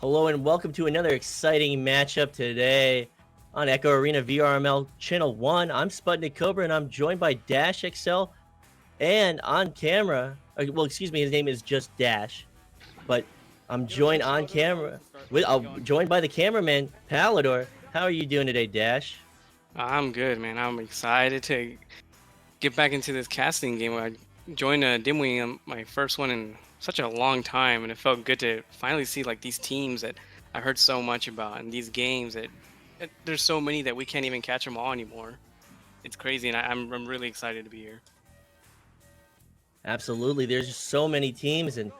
Hello and welcome to another exciting matchup today on Echo Arena VRML Channel 1. I'm SputnikKobra and I'm joined by Dash XL and on camera, well, excuse me, his name is just Dash, but I'm joined on camera, joined by the cameraman, Palidore. How are you doing today, Dash? I'm good, man. I'm excited to get back into this casting game. I joined Dimwing, my first one in such a long time, and it felt good to finally see like these teams that I heard so much about, and these games that there's so many that we can't even catch them all anymore. It's crazy, and I'm really excited to be here. Absolutely. There's just so many teams, and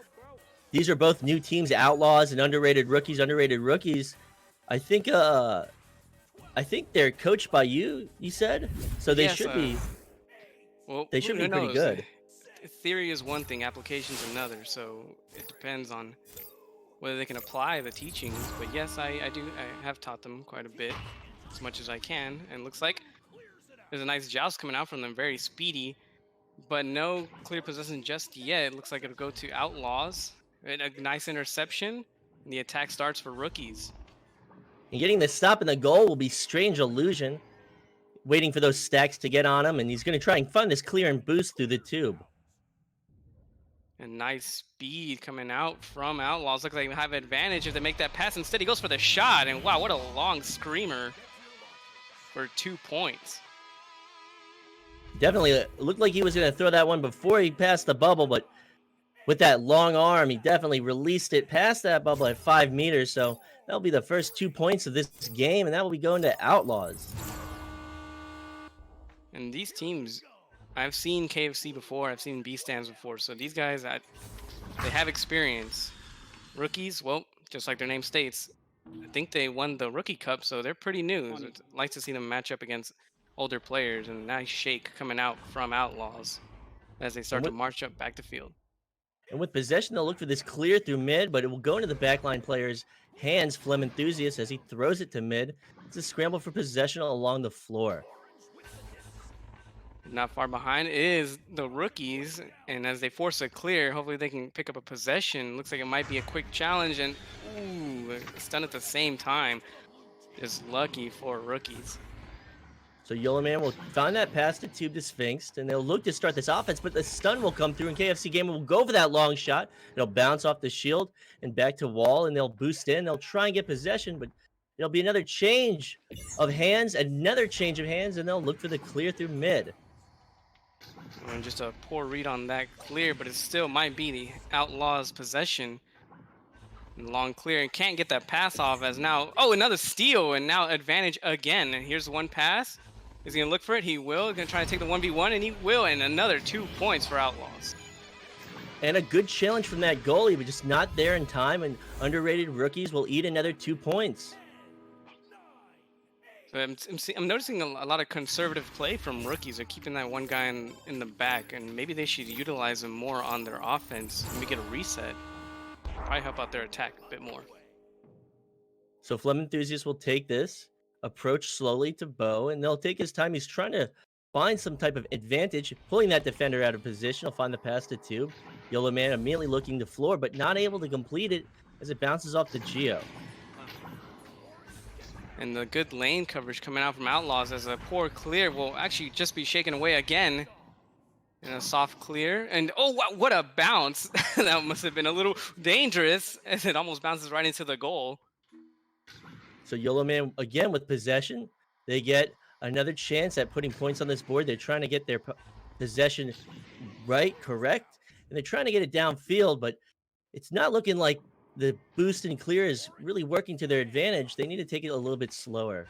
these are both new teams, Outlaws and Underrated Rookies. Underrated Rookies. I think I think they're coached by you, you said? So they Yes, should be well, they should who be pretty knows? good. Theory is one thing, application's another. So it depends on whether they can apply the teachings. But yes, I have taught them quite a bit, as much as I can. And looks like there's a nice joust coming out from them, very speedy, but no clear possession just yet. It looks like it'll go to Outlaws. And a nice interception, and the attack starts for Rookies. And getting the stop in the goal will be Strange Illusion, waiting for those stacks to get on him, and he's going to try and find this clear and boost through the tube. And nice speed coming out from Outlaws. Looks like they have advantage if they make that pass. Instead, he goes for the shot, and wow, what a long screamer for 2 points. Definitely looked like he was going to throw that one before he passed the bubble, but with that long arm, he definitely released it past that bubble at 5 meters. So that'll be the first 2 points of this game, and that will be going to Outlaws. And these teams, I've seen KFC before, I've seen B stands before, so these guys, they have experience. Rookies, well, just like their name states, I think they won the Rookie Cup, so they're pretty new. So it's nice to see them match up against older players, and nice shake coming out from Outlaws as they And start to with march up back to field. and with possession, they'll look for this clear through mid, but it will go into the backline player's hands, Flem Enthusiast, as he throws it to mid. It's a scramble for possession along the floor. Not far behind is the Rookies, and as they force a clear, hopefully they can pick up a possession. Looks like it might be a quick challenge, and ooh, it's done at the same time. Just lucky for Rookies. So Yellow Man will find that pass to Tube to Sphinx, and they'll look to start this offense, but the stun will come through, and KFC Gamer will go for that long shot. It'll bounce off the shield and back to wall, and they'll boost in. They'll try and get possession, but there'll be another change of hands, another change of hands, and they'll look for the clear through mid. And just a poor read on that clear, but it still might be the Outlaws' possession. And long clear, and can't get that pass off as now, oh, another steal, and now advantage again. And here's one pass. Is he gonna look for it? He will. He's gonna try to take the 1v1, and he will, and another 2 points for Outlaws. And a good challenge from that goalie, but just not there in time, and Underrated Rookies will eat another 2 points. So I'm noticing a lot of conservative play from Rookies. They're keeping that one guy in the back, and maybe they should utilize him more on their offense. Maybe get a reset. Probably help out their attack a bit more. So Flem Enthusiast will take this, approach slowly to Bo, and they'll take his time. He's trying to find some type of advantage, pulling that defender out of position. He'll find the pass to Tube. Yellow Man immediately looking to floor, but not able to complete it as it bounces off the Geo. And the good lane coverage coming out from Outlaws as a poor clear will actually just be shaken away again. And a soft clear. And oh, wow, what a bounce. That must have been a little dangerous as it almost bounces right into the goal. So Yellow Man again with possession. They get another chance at putting points on this board. They're trying to get their possession right, correct, and they're trying to get it downfield, but it's not looking like the boost and clear is really working to their advantage. They need to take it a little bit slower.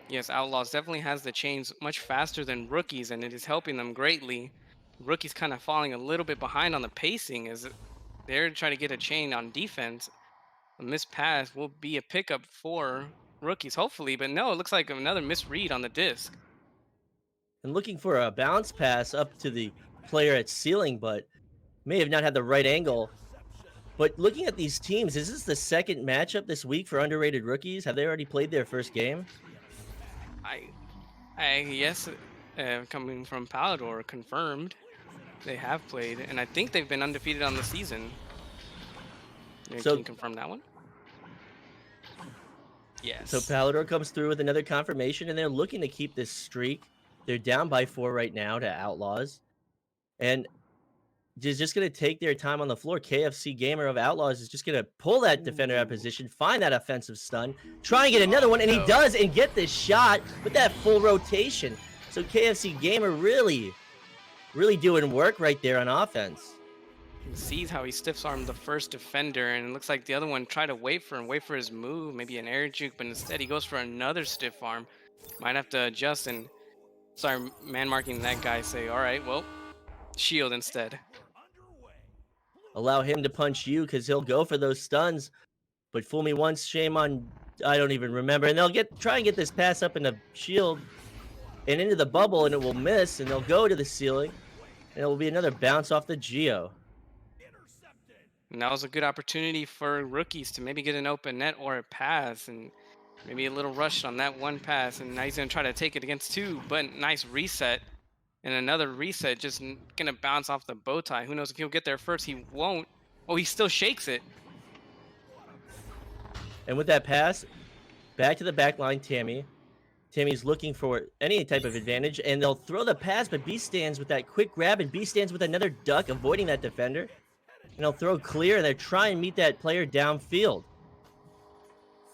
Yes, Outlaws definitely has the chains much faster than Rookies, and it is helping them greatly. Rookies kind of falling a little bit behind on the pacing as they're trying to get a chain on defense. A missed pass will be a pickup for Rookies, hopefully, but no, it looks like another misread on the disc. And looking for a bounce pass up to the player at ceiling, but may have not had the right angle. But looking at these teams, is this the second matchup this week for Underrated Rookies? Have they already played their first game? I, yes, coming from Palidore, confirmed they have played, and I think they've been undefeated on the season. Can So you confirm that one? So Yes. Palidore comes through with another confirmation, and they're looking to keep this streak. They're down by 4 right now to Outlaws. And is just going to take their time on the floor. KFC Gamer of Outlaws is just going to pull that defender out of Ooh. position, find that offensive stun, try and get another one, and he No. does, and get this shot with that full rotation. So KFC Gamer really doing work right there on offense. He sees how he stiffs armed the first defender, and it looks like the other one tried to wait for his move, maybe an air juke, but instead he goes for another stiff arm. Might have to adjust and sorry, man marking that guy. Say, all right, well, shield instead. Allow him to punch you because he'll go for those stuns. But fool me once, shame on, I don't even remember. And they'll try and get this pass up in the shield and into the bubble, and it will miss, and they'll go to the ceiling, and it will be another bounce off the Geo. And that was a good opportunity for rookies to maybe get an open net or a pass, and maybe a little rush on that one pass. And now he's going to try to take it against two, but nice reset. And another reset, just going to bounce off the bow tie. Who knows if he'll get there first? He won't. Oh, he still shakes it. And with that pass, back to the back line, Tammy. Tammy's looking for any type of advantage, and they'll throw the pass, but B stands with that quick grab, and B stands with another duck, avoiding that defender. And they'll throw clear, and they'll try and meet that player downfield.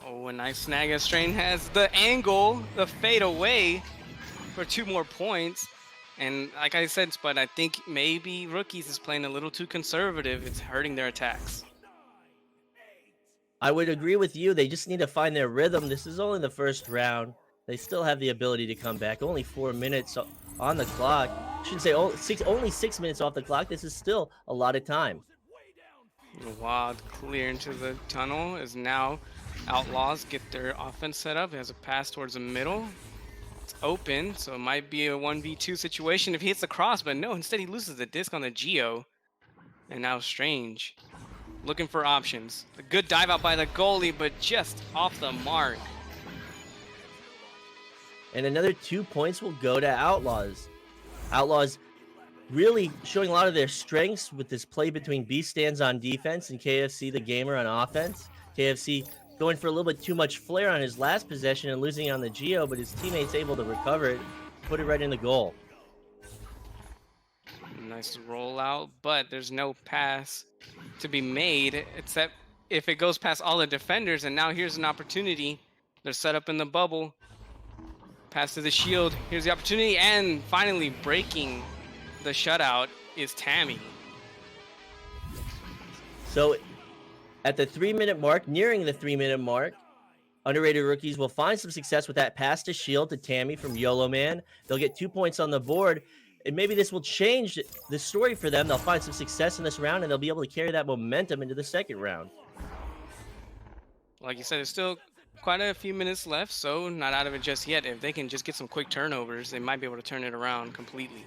Oh, a nice snag as Strain has the angle, the fade away for 2 more points. And like I said, Spud, I think maybe Rookies is playing a little too conservative. It's hurting their attacks. I would agree with you. They just need to find their rhythm. This is only the first round. They still have the ability to come back. Only 4 minutes on the clock. I shouldn't say only 6 minutes off the clock. This is still a lot of time. The wild clear into the tunnel as now Outlaws get their offense set up. He has a pass towards the middle. It's open, so it might be a 1v2 situation if he hits the cross, but no, instead he loses the disc on the Geo. And now Strange looking for options. A good dive out by the goalie, but just off the mark. And another 2 points will go to Outlaws. Outlaws really showing a lot of their strengths with this play between B stands on defense and KFC the Gamer on offense. KFC going for a little bit too much flair on his last possession and losing on the Geo, but his teammates able to recover it, put it right in the goal. Nice rollout, but there's no pass to be made except if it goes past all the defenders. And now here's an opportunity. They're set up in the bubble. Pass to the shield. Here's the opportunity, and finally breaking the shutout is Tammy. So at the 3-minute mark, nearing the 3-minute mark, Underrated Rookies will find some success with that pass to shield to Tammy from YOLO Man. They'll get 2 points on the board, and maybe this will change the story for them. They'll find some success in this round, and they'll be able to carry that momentum into the second round. Like you said, there's still quite a few minutes left, so not out of it just yet. If they can just get some quick turnovers, they might be able to turn it around completely.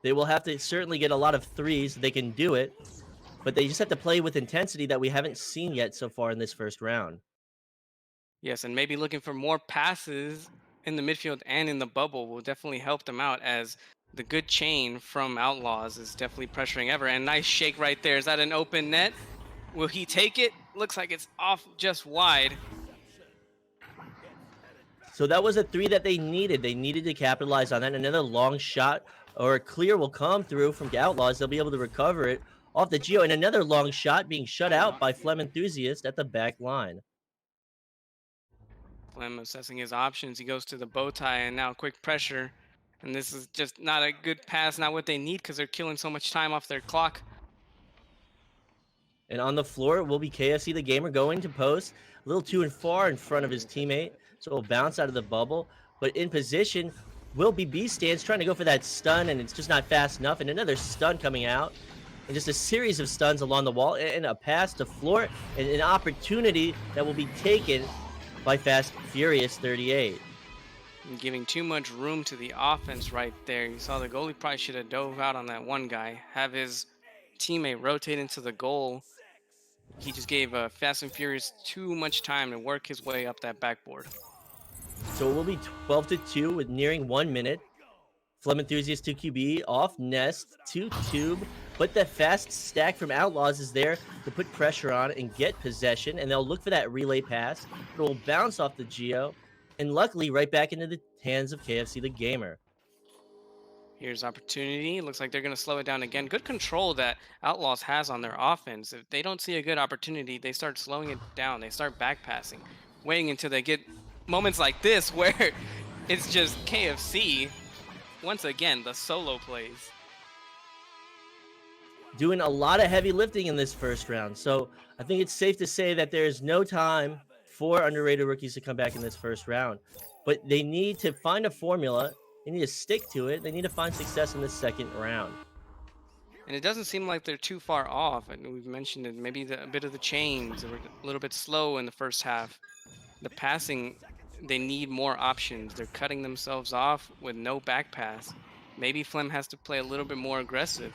They will have to certainly get a lot of threes. They can do it, but they just have to play with intensity that we haven't seen yet so far in this first round. Yes, and maybe looking for more passes in the midfield and in the bubble will definitely help them out, as the good chain from Outlaws is definitely pressuring Ever. And nice shake right there. Is that an open net? Will he take it? Looks like it's off just wide. So that was a 3 that they needed. They needed to capitalize on that. Another long shot or a clear will come through from Outlaws. They'll be able to recover it off the Geo. And another long shot being shut out by Flem Enthusiast at the back line. Flem assessing his options. He goes to the bow tie, and now quick pressure. And this is just not a good pass, not what they need, because they're killing so much time off their clock. And on the floor will be KFC the Gamer going to post. A little too far in front of his teammate. So it'll bounce out of the bubble. But in position will be B stands trying to go for that stun, and it's just not fast enough. And another stun coming out. And just a series of stuns along the wall. And a pass to floor. And an opportunity that will be taken by Fast Furious 38. And giving too much room to the offense right there. You saw the goalie probably should have dove out on that one guy. Have his teammate rotate into the goal. He just gave Fast and Furious too much time to work his way up that backboard. So it will be 12-2 with nearing 1 minute. Flem Enthusiast 2QB off nest to tube, but the fast stack from Outlaws is there to put pressure on and get possession, and they'll look for that relay pass. It will bounce off the Geo, and luckily right back into the hands of KFC the Gamer. Here's opportunity. Looks like they're going to slow it down again. Good control that Outlaws has on their offense. If they don't see a good opportunity, they start slowing it down. They start back passing, waiting until they get moments like this where it's just KFC. Once again, the solo plays. Doing a lot of heavy lifting in this first round. So I think it's safe to say that there is no time for underrated rookies to come back in this first round. But they need to find a formula. They need to stick to it. They need to find success in the second round. And it doesn't seem like they're too far off. And we've mentioned it, maybe a bit of the chains. They were a little bit slow in the first half. The passing, they need more options. They're cutting themselves off with no back pass. Maybe Flem has to play a little bit more aggressive.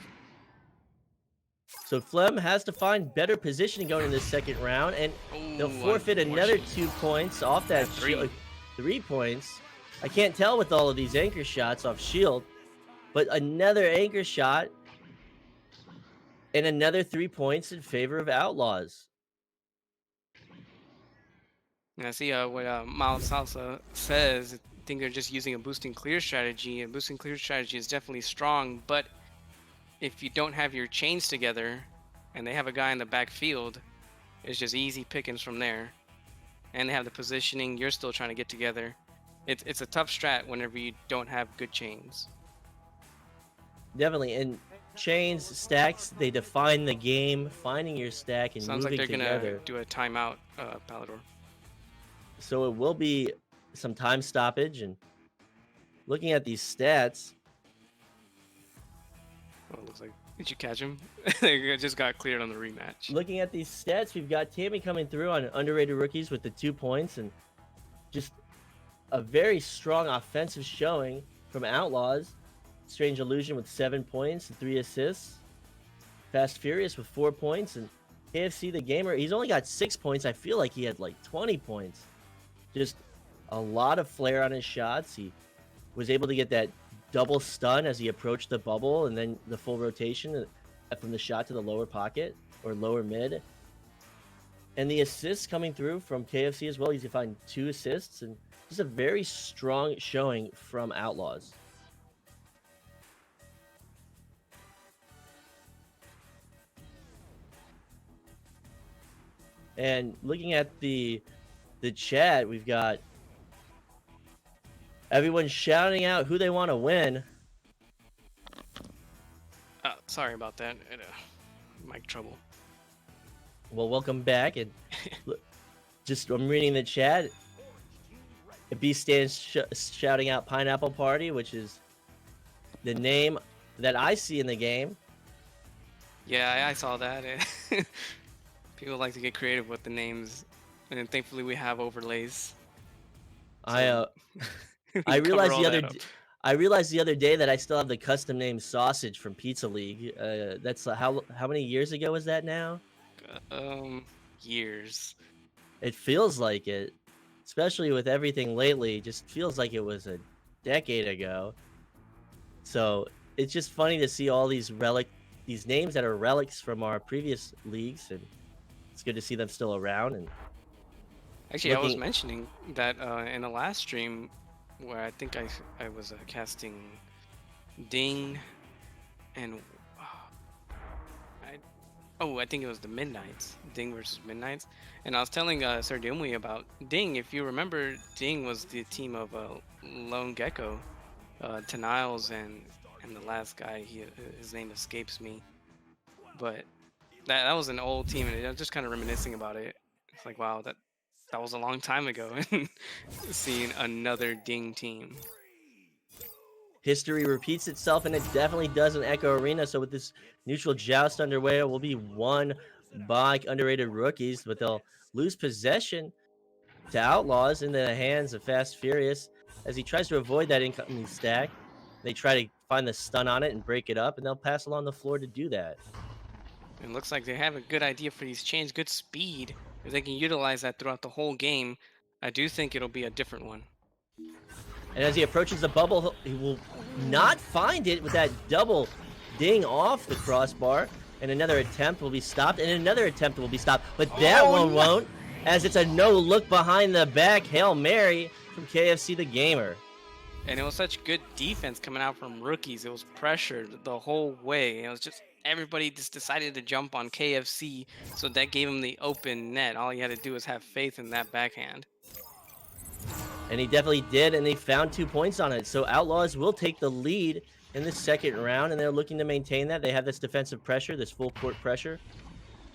So Flem has to find better positioning going in this second round, and they'll forfeit another 2 points off that 3 points. I can't tell with all of these anchor shots off shield, but another anchor shot and another 3 points in favor of Outlaws. And I see what Miles Salsa says. I think they're just using a boosting clear strategy, and boosting clear strategy is definitely strong, but if you don't have your chains together and they have a guy in the backfield, it's just easy pickings from there. And they have the positioning, you're still trying to get together. It's a tough strat whenever you don't have good chains. Definitely, and chains, stacks, they define the game, finding your stack and Sounds moving like they're together. gonna do a timeout, Palidore. So it will be some time stoppage, and looking at these stats, Oh, it looks like, did you catch him? It just got cleared on the rematch. looking at these stats, we've got Tammy coming through on underrated rookies with the 2 points, and just a very strong offensive showing from Outlaws. Strange Illusion with 7 points and 3 assists. Fast Furious with 4 points, and KFC the Gamer, he's only got 6 points. I feel like he had like 20 points. Just a lot of flair on his shots. He was able to get that double stun as he approached the bubble, and then the full rotation from the shot to the lower pocket or lower mid. And the assists coming through from KFC as well. He's gonna find 2 assists, and just a very strong showing from Outlaws. And looking at the chat, we've got everyone shouting out who they want to win. Sorry about that. Mic trouble. Well, welcome back. And just I'm reading the chat. B stands shouting out Pineapple Party, which is the name that I see in the game. Yeah, I saw that. People like to get creative with the names, and then thankfully we have overlays. So I realized the other day that I still have the custom name Sausage from Pizza League. That's how many years ago was that now? Years. It feels like it, especially with everything lately. Just feels like it was a decade ago. So it's just funny to see all these names that are relics from our previous leagues, and it's good to see them still around. And actually, I was mentioning that in the last stream, where I think I was casting Ding and I think it was the Midnights, Ding versus Midnights, and I was telling Sir Dimwe about Ding. If you remember, Ding was the team of Lone Gecko, Teniles, and the last guy. His name escapes me, but that was an old team, and I'm just kind of reminiscing about it. It's like, wow, that was a long time ago, and seeing another Ding team. History repeats itself, and it definitely does in Echo Arena. So with this neutral joust underway, it will be won by underrated rookies, but they'll lose possession to Outlaws into the hands of Fast Furious as he tries to avoid that incoming stack. They try to find the stun on it and break it up, and they'll pass along the floor to do that. It looks like they have a good idea for these chains, good speed. If they can utilize that throughout the whole game, I do think it'll be a different one. And as he approaches the bubble, he will not find it with that double ding off the crossbar. And another attempt will be stopped, and another attempt will be stopped. But that one won't, as it's a no look behind the back Hail Mary from KFC the Gamer. And it was such good defense coming out from rookies. It was pressured the whole way. It was just everybody just decided to jump on KFC, so that gave him the open net. All he had to do was have faith in that backhand. And he definitely did, and they found 2 points on it. So Outlaws will take the lead in the second round, and they're looking to maintain that. They have this defensive pressure, this full court pressure,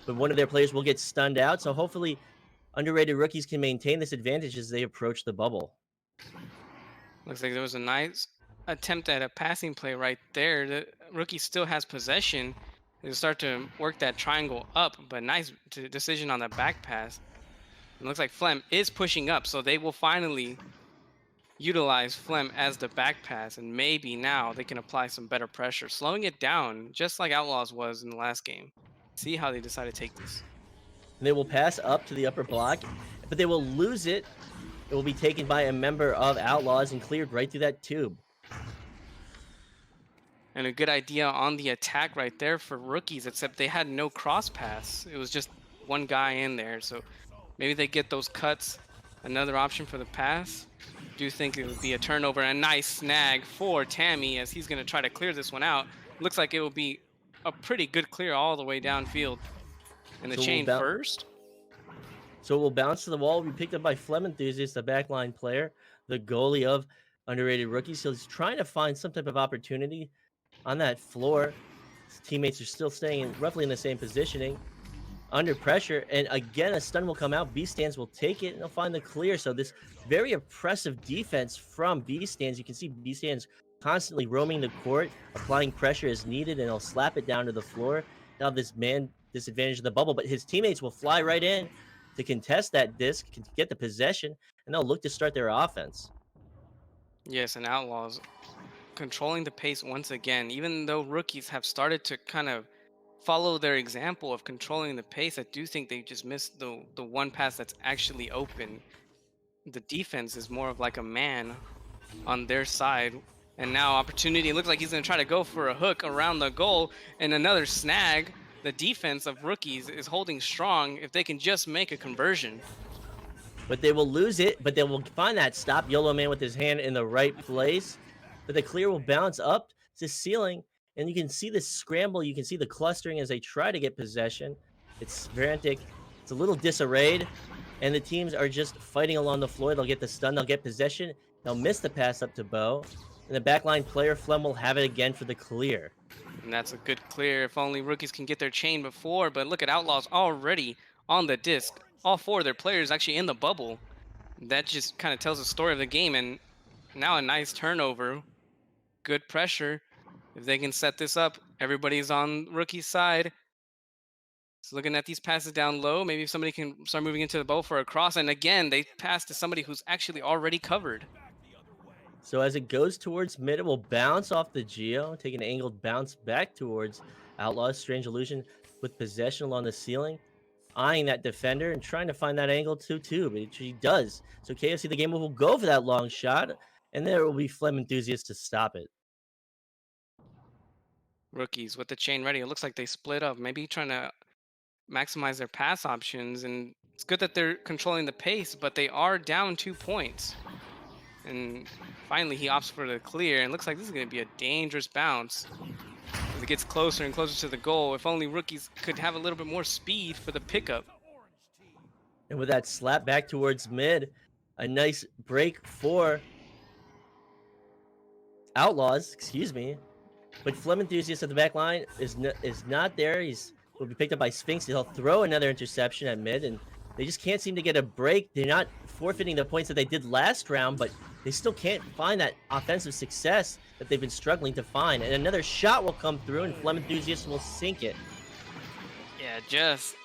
but one of their players will get stunned out. So hopefully, underrated rookies can maintain this advantage as they approach the bubble. Looks like there was a nice attempt at a passing play right there. The rookie still has possession. They start to work that triangle up, but nice decision on the back pass. It looks like Flem is pushing up, so they will finally utilize Flem as the back pass, and maybe now they can apply some better pressure, slowing it down, just like Outlaws was in the last game. See how they decide to take this. And they will pass up to the upper block, but they will lose it. It will be taken by a member of Outlaws and cleared right through that tube. And a good idea on the attack right there for rookies, except they had no cross pass. It was just one guy in there, so maybe they get those cuts. Another option for the pass. Do think it would be a turnover and a nice snag for Tammy as he's going to try to clear this one out. Looks like it will be a pretty good clear all the way downfield. And the So chain first. So it will bounce to the wall, be picked up by Flem Enthusiast, the backline player, the goalie of underrated rookies. So he's trying to find some type of opportunity on that floor. His teammates are still staying roughly in the same positioning, under pressure. And again, a stun will come out. B stands will take it and they'll find the clear. So this very oppressive defense from B stands. You can see B stands constantly roaming the court, applying pressure as needed, and he'll slap it down to the floor. Now this man disadvantage of the bubble, but his teammates will fly right in to contest that disc, can get the possession, and they'll look to start their offense. Yes, and Outlaws controlling the pace once again. Even though rookies have started to kind of follow their example of controlling the pace, I do think they just missed the one pass that's actually open. The defense is more of like a man on their side. And now opportunity, it looks like he's going to try to go for a hook around the goal and another snag. The defense of rookies is holding strong if they can just make a conversion. But they will lose it, but they will find that stop. YOLO man with his hand in the right place. But the clear will bounce up to ceiling, and you can see the scramble. You can see the clustering as they try to get possession. It's frantic. It's a little disarrayed, and the teams are just fighting along the floor. They'll get the stun. They'll get possession. They'll miss the pass up to Bo. And the backline player, Flem, will have it again for the clear. And that's a good clear. If only rookies can get their chain before. But look at Outlaws already on the disc. All four of their players actually in the bubble. That just kind of tells the story of the game. And now a nice turnover. Good pressure. If they can set this up, everybody's on rookie's side. So looking at these passes down low, maybe if somebody can start moving into the bow for a cross. And again, they pass to somebody who's actually already covered. So as it goes towards mid, it will bounce off the Geo, take an angled bounce back towards Outlaws. Strange Illusion with possession along the ceiling, eyeing that defender and trying to find that angle too, but she does. So KFC, the game will go for that long shot, and there will be Flem Enthusiast to stop it. Rookies with the chain ready. It looks like they split up, maybe trying to maximize their pass options. And it's good that they're controlling the pace, but they are down 2 points. And finally, he opts for the clear. And looks like this is going to be a dangerous bounce as it gets closer and closer to the goal. If only rookies could have a little bit more speed for the pickup. And with that slap back towards mid, a nice break for Outlaws, excuse me. But Flem Enthusiast at the back line is not there. Will be picked up by Sphinx. He'll throw another interception at mid, and they just can't seem to get a break. They're not forfeiting the points that they did last round, but they still can't find that offensive success that they've been struggling to find. And another shot will come through, and Flem Enthusiast will sink it. Yeah, just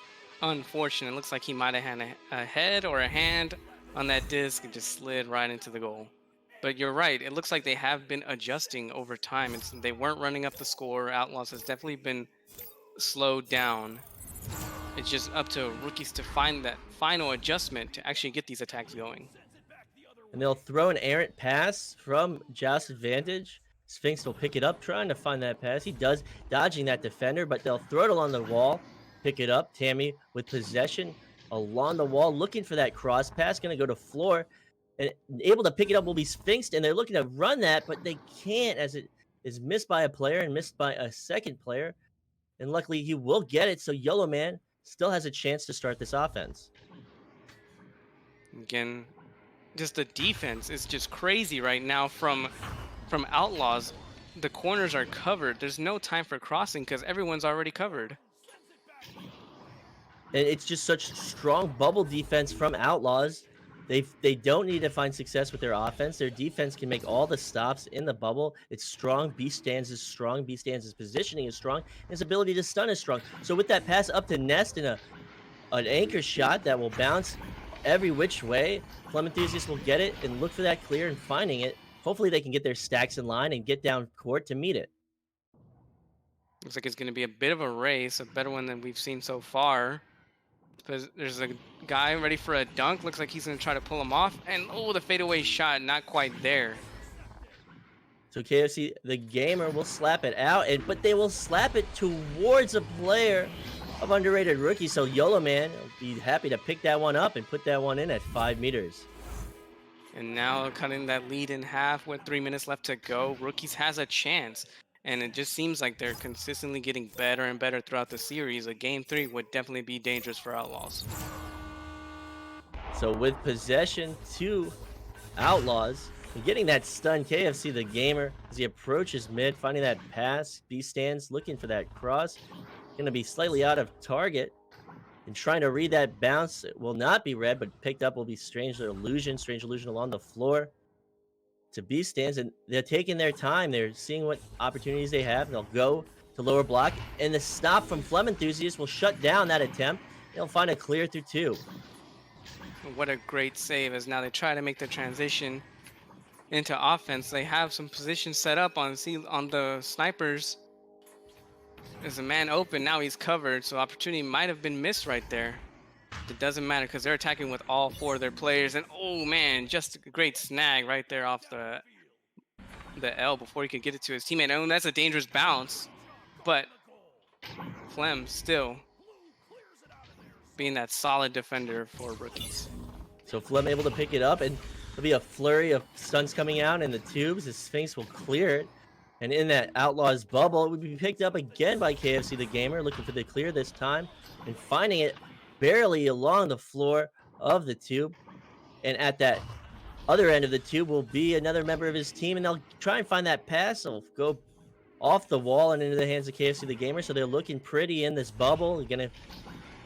unfortunate. Looks like he might have had a head or a hand on that disc and just slid right into the goal. But you're right. It looks like they have been adjusting over time. They weren't running up the score. Outlaws has definitely been slowed down. It's just up to rookies to find that final adjustment to actually get these attacks going. And they'll throw an errant pass from Joust's advantage. Sphinx will pick it up, trying to find that pass. He does, dodging that defender, but they'll throw it along the wall, pick it up. Tammy with possession along the wall, looking for that cross pass, going to go to floor. and able to pick it up will be Sphinx, and they're looking to run that, but they can't as it is missed by a player and missed by a second player. And luckily, he will get it, so Yellow Man still has a chance to start this offense. Again, just the defense is just crazy right now from Outlaws. The corners are covered. There's no time for crossing because everyone's already covered. And it's just such strong bubble defense from Outlaws. They don't need to find success with their offense. Their defense can make all the stops in the bubble. It's strong. B stance is strong. B stance's positioning is strong. And his ability to stun is strong. So with that pass up to Nest and an anchor shot that will bounce every which way, Flem Enthusiast will get it and look for that clear and finding it. Hopefully they can get their stacks in line and get down court to meet it. Looks like it's going to be a bit of a race, a better one than we've seen so far. Because there's a guy ready for a dunk. Looks like he's going to try to pull him off. And oh, the fadeaway shot, not quite there. So KFC, the gamer, will slap it out, but they will slap it towards a player of Underrated Rookie. So Yolo Man will be happy to pick that one up and put that one in at 5 meters. And now cutting that lead in half with 3 minutes left to go. Rookies has a chance. And it just seems like they're consistently getting better and better throughout the series. A game 3 would definitely be dangerous for Outlaws. So with possession to Outlaws, and getting that stun, KFC the gamer, as he approaches mid, finding that pass, B stands, looking for that cross. Going to be slightly out of target. And trying to read that bounce, it will not be read, but picked up will be Strange Illusion along the floor to B stands, and they're taking their time. They're seeing what opportunities they have. They'll go to lower block, and the stop from Flem Enthusiast will shut down that attempt. They'll find a clear through 2. What a great save as now they try to make the transition into offense. They have some positions set up on the snipers. There's a man open, now he's covered, so opportunity might have been missed right there. It doesn't matter because they're attacking with all 4 of their players, and oh man, just a great snag right there off the L before he could get it to his teammate. Oh, that's a dangerous bounce, but Flem still being that solid defender for Rookies. So Flem able to pick it up, and there'll be a flurry of stuns coming out in the tubes. The Sphinx will clear it. And in that Outlaws bubble, it would be picked up again by KFC the gamer, looking for the clear this time, and finding it barely along the floor of the tube. And at that other end of the tube will be another member of his team, and they'll try and find that pass. It'll go off the wall and into the hands of KFC the gamer. So they're looking pretty in this bubble. They're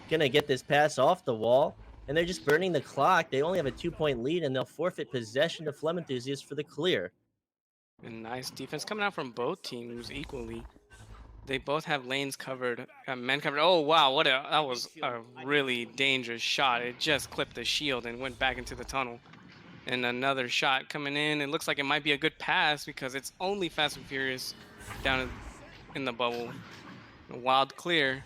gonna get this pass off the wall, and they're just burning the clock. They only have a 2-point lead, and they'll forfeit possession to Flem Enthusiast for the clear. And nice defense coming out from both teams equally. They both have lanes covered, men covered. Oh wow, that was a really dangerous shot. It just clipped the shield and went back into the tunnel. And another shot coming in. It looks like it might be a good pass because it's only Fast and Furious down in the bubble. A wild clear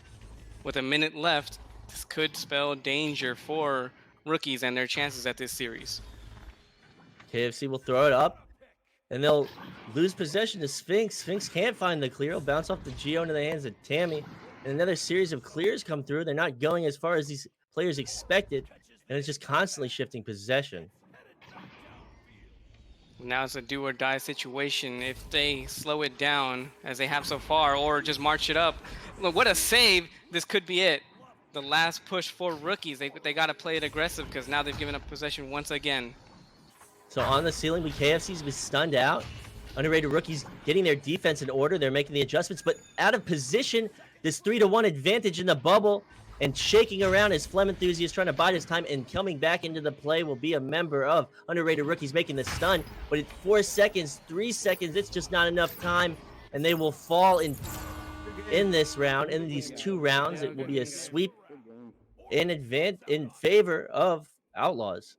with a minute left. This could spell danger for Rookies and their chances at this series. KFC will throw it up, and they'll lose possession to Sphinx. Sphinx can't find the clear. He'll bounce off the Geo into the hands of Tammy. And another series of clears come through. They're not going as far as these players expected, and it's just constantly shifting possession. Now it's a do or die situation. If they slow it down as they have so far or just march it up, look, what a save. This could be it. The last push for Rookies. They got to play it aggressive because now they've given up possession once again. So on the ceiling, KFC's been stunned out. Underrated Rookies getting their defense in order. They're making the adjustments, but out of position. This 3-1 advantage in the bubble, and shaking around as Flem Enthusiast trying to bide his time, and coming back into the play will be a member of Underrated Rookies making the stun. But it's 4 seconds, 3 seconds. It's just not enough time, and they will fall in this round. In these 2 rounds, it will be a sweep in favor of Outlaws.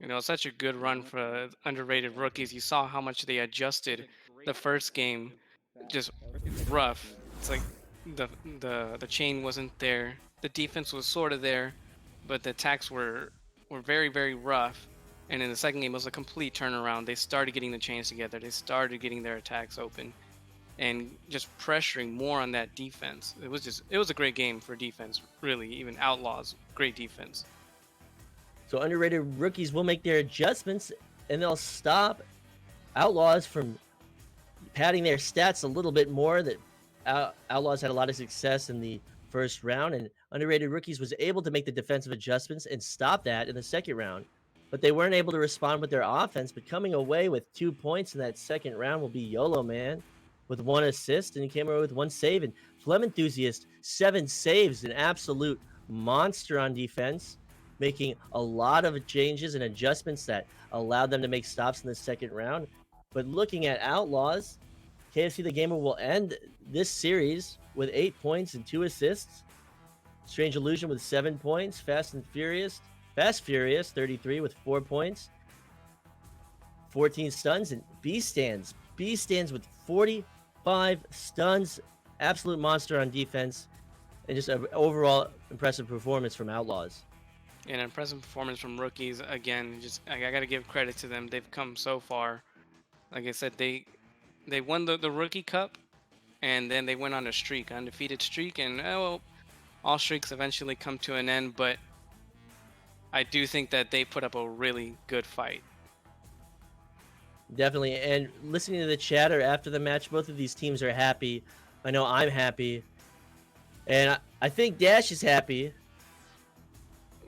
You know, such a good run for Underrated Rookies. You saw how much they adjusted the first game. Just rough. It's like the chain wasn't there. The defense was sort of there, but the attacks were very, very rough. And in the second game, it was a complete turnaround. They started getting the chains together. They started getting their attacks open and just pressuring more on that defense. It was a great game for defense, really. Even Outlaws, great defense. So Underrated rookies will make their adjustments, and they'll stop Outlaws from padding their stats a little bit more. That Outlaws had a lot of success in the first round, and Underrated rookies was able to make the defensive adjustments and stop that in the second round. But they weren't able to respond with their offense. But coming away with 2 points in that second round will be YOLO Man with 1 assist, and he came away with 1 save. And Flem Enthusiast, 7 saves, an absolute monster on defense, making a lot of changes and adjustments that allowed them to make stops in the second round. But looking at Outlaws, KFC the Gamer will end this series with 8 points and 2 assists. Strange Illusion with 7 points. Fast Furious 33 with 4 points. 14 stuns. And B stands with 45 stuns. Absolute monster on defense. And just an overall impressive performance from Outlaws. An impressive performance from rookies. Again, I got to give credit to them. They've come so far. Like I said, they won the Rookie Cup, and then they went on a streak, undefeated streak, and all streaks eventually come to an end, but I do think that they put up a really good fight. Definitely. And listening to the chatter after the match, both of these teams are happy. I know I'm happy. And I think Dash is happy.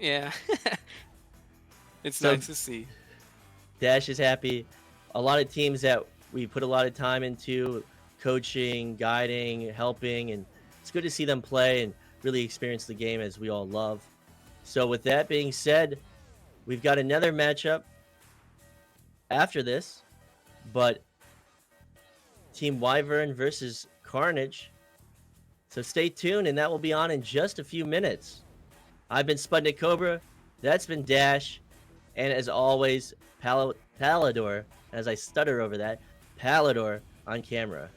Yeah. It's nice to see. Dash is happy. A lot of teams that we put a lot of time into coaching, guiding, helping, and it's good to see them play and really experience the game as we all love. So with that being said, we've got another matchup after this, but Team Wyvern versus Carnage. So stay tuned, and that will be on in just a few minutes. I've been SputnikKobra, that's been Dash, and as always, Palidore, as I stutter over that, Palidore on camera.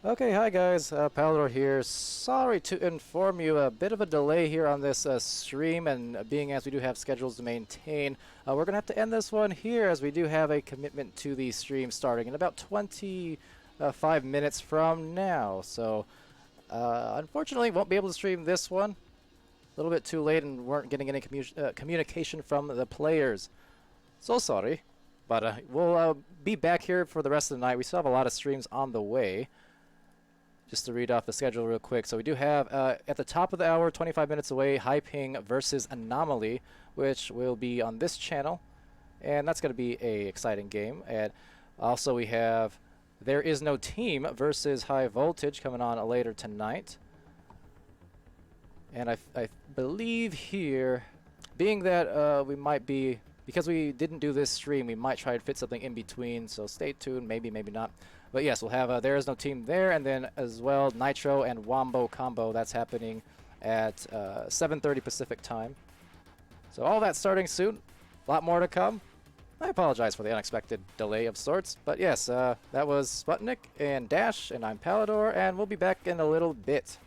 Okay, hi guys, Palidore here. Sorry to inform you, a bit of a delay here on this stream, and being as we do have schedules to maintain, we're going to have to end this one here as we do have a commitment to the stream starting in about 25 minutes from now. So, unfortunately, won't be able to stream this one. A little bit too late and weren't getting any communication from the players. So sorry, but we'll be back here for the rest of the night. We still have a lot of streams on the way. Just to read off the schedule real quick. So we do have, at the top of the hour, 25 minutes away, High Ping versus Anomaly, which will be on this channel. And that's going to be a exciting game. And also we have There Is No Team versus High Voltage coming on later tonight. And I believe here, being that we might be, because we didn't do this stream, we might try to fit something in between. So stay tuned, maybe, maybe not. But yes, we'll have There Is No Team there, and then as well Nitro and Wombo combo. That's happening at 7:30 Pacific time. So all that starting soon. A lot more to come. I apologize for the unexpected delay of sorts. But yes, that was Sputnik and Dash, and I'm Palidore, and we'll be back in a little bit.